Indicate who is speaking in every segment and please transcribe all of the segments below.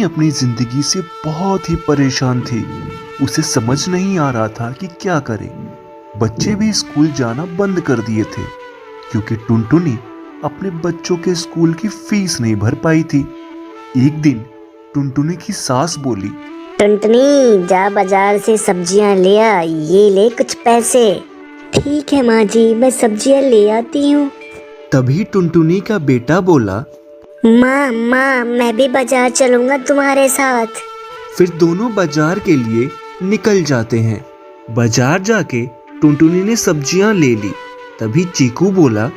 Speaker 1: टुनटुनी अपनी जिंदगी से बहुत ही परेशान थी। उसे समझ नहीं आ रहा था कि क्या करे। बच्चे भी स्कूल जाना बंद कर दिए थे क्योंकि टुनटुनी अपने बच्चों के स्कूल की फीस नहीं भर पाई थी। एक दिन टुनटुनी की सास बोली,
Speaker 2: टुनटुनी जा बाजार से सब्जियां ले आ, ये ले कुछ पैसे। ठीक है माँ जी, मैं सब्जियां ले आती हूँ।
Speaker 1: तभी टुनटुनी का बेटा बोला,
Speaker 2: माँ माँ मैं भी बाजार चलूंगा तुम्हारे साथ।
Speaker 1: फिर दोनों बाजार के लिए निकल जाते हैं। बाजार जाके टुनटुनी ने सब्जियां ले ली। तभी चीकू बोला,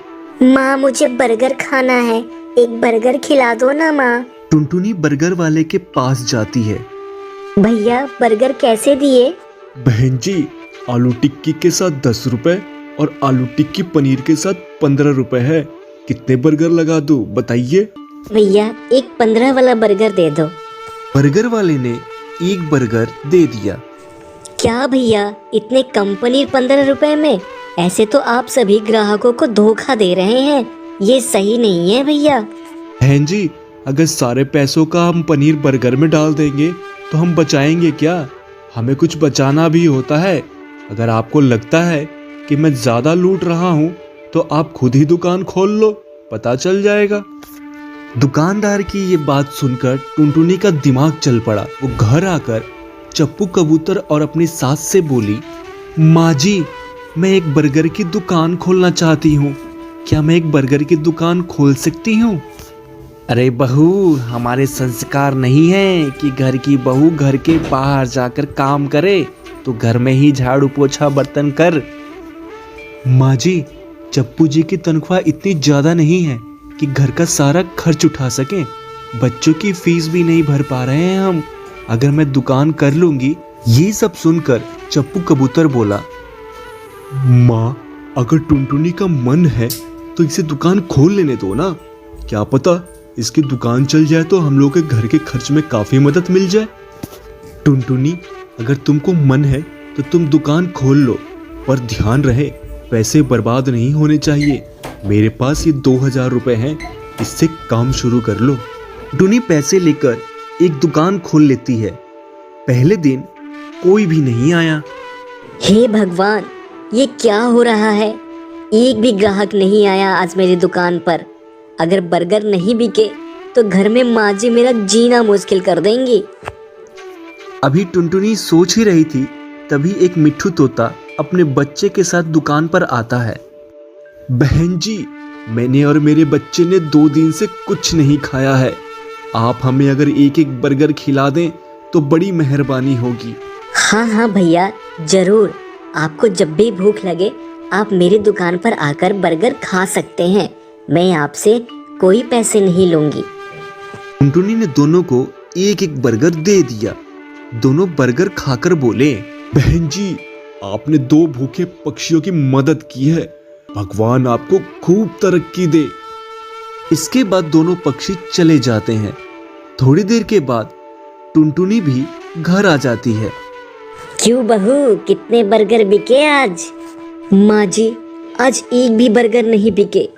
Speaker 2: माँ मुझे बर्गर खाना है, एक बर्गर खिला दो ना माँ।
Speaker 1: टुनटुनी बर्गर वाले के पास जाती है।
Speaker 2: भैया बर्गर कैसे दिए?
Speaker 3: बहन जी, आलू टिक्की के साथ 10 रुपए और आलू टिक्की पनीर के साथ 15 रुपए है। कितने बर्गर लगा दूं बताइए?
Speaker 2: भैया एक 15 वाला बर्गर दे दो।
Speaker 1: बर्गर वाले ने एक बर्गर दे दिया।
Speaker 2: क्या भैया इतने कम पनीर 15 रुपए में? ऐसे तो आप सभी ग्राहकों को धोखा दे रहे हैं, ये सही नहीं है भैया।
Speaker 3: बहन जी, अगर सारे पैसों का हम पनीर बर्गर में डाल देंगे तो हम बचाएंगे क्या? हमें कुछ बचाना भी होता है। अगर आपको लगता है कि मैं ज्यादा लूट रहा हूँ तो आप खुद ही दुकान खोल लो, पता चल जाएगा।
Speaker 1: दुकानदार की ये बात सुनकर टुनटुनी का दिमाग चल पड़ा। वो घर आकर चप्पू कबूतर और अपनी सास से बोली, माँ जी मैं एक बर्गर की दुकान खोलना चाहती हूँ, क्या मैं एक बर्गर की दुकान खोल सकती हूँ? अरे बहू, हमारे संस्कार नहीं है कि घर की बहू घर के बाहर जाकर काम करे, तो घर में ही झाड़ू पोछा बर्तन कर। माँ जी, चप्पू जी की तनख्वाह इतनी ज्यादा नहीं है कि घर का सारा खर्च उठा सकें। बच्चों की फीस भी नहीं भर पा रहे हैं हम। अगर मैं दुकान कर लूंगी। ये सब सुनकर चप्पू कबूतर बोला,
Speaker 3: माँ, अगर टुनटुनी का मन है तो इसे दुकान खोल लेने दो ना। क्या पता इसकी दुकान चल जाए तो हम लोग के घर के खर्च में काफी मदद मिल जाए।
Speaker 1: टुनटुनी, अगर तुमको मन है तो तुम दुकान खोल लो, पर ध्यान रहे पैसे बर्बाद नहीं होने चाहिए। मेरे पास ये 2000 रुपए हैं, इससे काम शुरू कर लो। टुनी पैसे लेकर एक दुकान खोल लेती है। पहले दिन कोई भी नहीं आया।
Speaker 2: हे भगवान, ये क्या हो रहा है? एक भी ग्राहक नहीं आया आज मेरी दुकान पर। अगर बर्गर नहीं बिके तो घर में माँ जी मेरा जीना मुश्किल कर देंगी।
Speaker 1: अभी टुनटुनी सोच ही रही थी, तभी एक मिट्ठू तोता अपने बच्चे के साथ दुकान पर आता है।
Speaker 3: बहन जी, मैंने और मेरे बच्चे ने 2 दिन से कुछ नहीं खाया है। आप हमें अगर एक एक बर्गर खिला दें तो बड़ी मेहरबानी होगी।
Speaker 2: हाँ हाँ भैया, जरूर। आपको जब भी भूख लगे आप मेरी दुकान पर आकर बर्गर खा सकते हैं। मैं आपसे कोई पैसे नहीं लूंगी।
Speaker 1: टुनटुनी ने दोनों को एक एक बर्गर दे दिया। दोनों बर्गर खाकर बोले,
Speaker 3: बहन जी, आपने 2 भूखे पक्षियों की मदद की है। भगवान आपको खूब तरक्की दे।
Speaker 1: इसके बाद दोनों पक्षी चले जाते हैं। थोड़ी देर के बाद टुनटुनी भी घर आ जाती है।
Speaker 2: क्यों बहू, कितने बर्गर बिके आज? माँ जी, आज एक भी बर्गर नहीं बिके।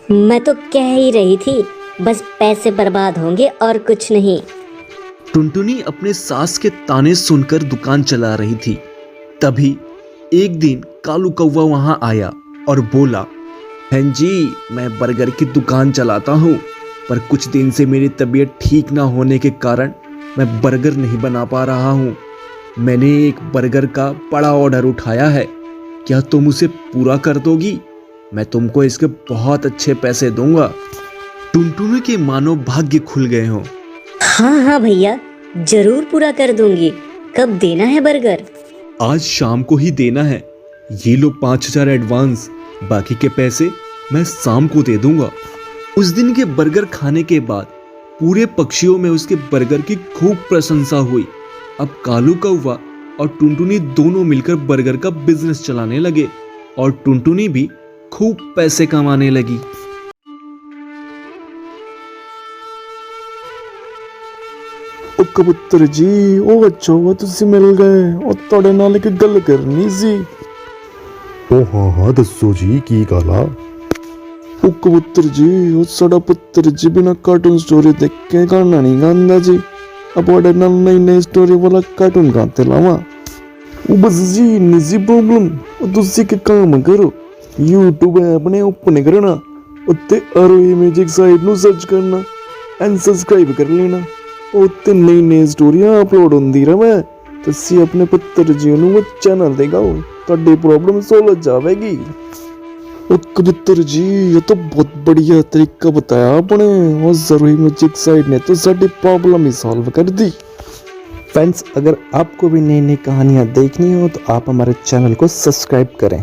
Speaker 2: मैं तो कह ही रही थी बस पैसे बर्बाद होंगे और कुछ नहीं।
Speaker 1: टुनटुनी अपने सास के ताने सुनकर दुकान चला रही थी। तभी एक दिन कालू कौवा वहां आया और बोला, बहन जी मैं बर्गर की दुकान चलाता हूँ, पर कुछ दिन से मेरी तबीयत ठीक ना होने के कारण मैं बर्गर नहीं बना पा रहा हूँ। मैंने एक बर्गर का बड़ा ऑर्डर उठाया है, क्या तुम उसे पूरा कर दोगी? मैं तुमको इसके बहुत अच्छे पैसे दूंगा। टुनटुनी के मानो भाग्य खुल गए हों।
Speaker 2: हाँ हाँ भैया, जरूर पूरा कर दूंगी। कब देना है बर्गर?
Speaker 3: आज शाम को ही देना है। ये लो 5000 एडवांस, बाकी के पैसे मैं शाम को दे दूंगा।
Speaker 1: उस दिन के बर्गर खाने के बाद पूरे पक्षियों में उसके बर्गर की खूब प्रशंसा हुई। अब कालू कौवा और टुनटुनी दोनों मिलकर बर्गर का बिजनेस चलाने लगे और टुनटुनी भी खूब पैसे कमाने लगी।
Speaker 3: ओ कबूतर जी, ओ अच्छा हुआ तुझसे मिल गए। ओ तोड़े नाल एक गल करनी सी।
Speaker 4: ओ हाँ हाँ दसो जी, की गल आ?
Speaker 3: ओ कबूतर जी, ओ साडा पुत्तर जी बिना कार्टून स्टोरी देख के गाना नहीं गांदा जी।
Speaker 4: अब ऑर्डर ना नई नई स्टोरी वाला कार्टून गाते लावा वो बस जी निजी प्रॉब्लम और दूसरी के काम करो यूट्यूब ऐप ने ओपन करना उत्ते आरोही म्यूजिक साइट नु सर्च करना एंड सब्सक्राइब कर लेना उत्ते नई नई स्टोरियां अपलोड होंदी रहे ਤੁਸੀਂ ਆਪਣੇ ਪੁੱਤਰ ਜੀ ਨੂੰ ਉਹ ਚੈਨਲ ਤੇ ਗਾਓ ਤੁਹਾਡੀ प्रॉब्लम सॉल्व हो जाएगी। कबूतर जी ये तो बहुत बढ़िया तरीका बताया आपने और जरूरी म्यूजिक साइट ने तो साडी प्रॉब्लम ही सॉल्व कर दी।
Speaker 1: फ्रेंड्स, अगर आपको भी नई नई कहानियाँ देखनी हो तो आप हमारे चैनल को सब्सक्राइब करें।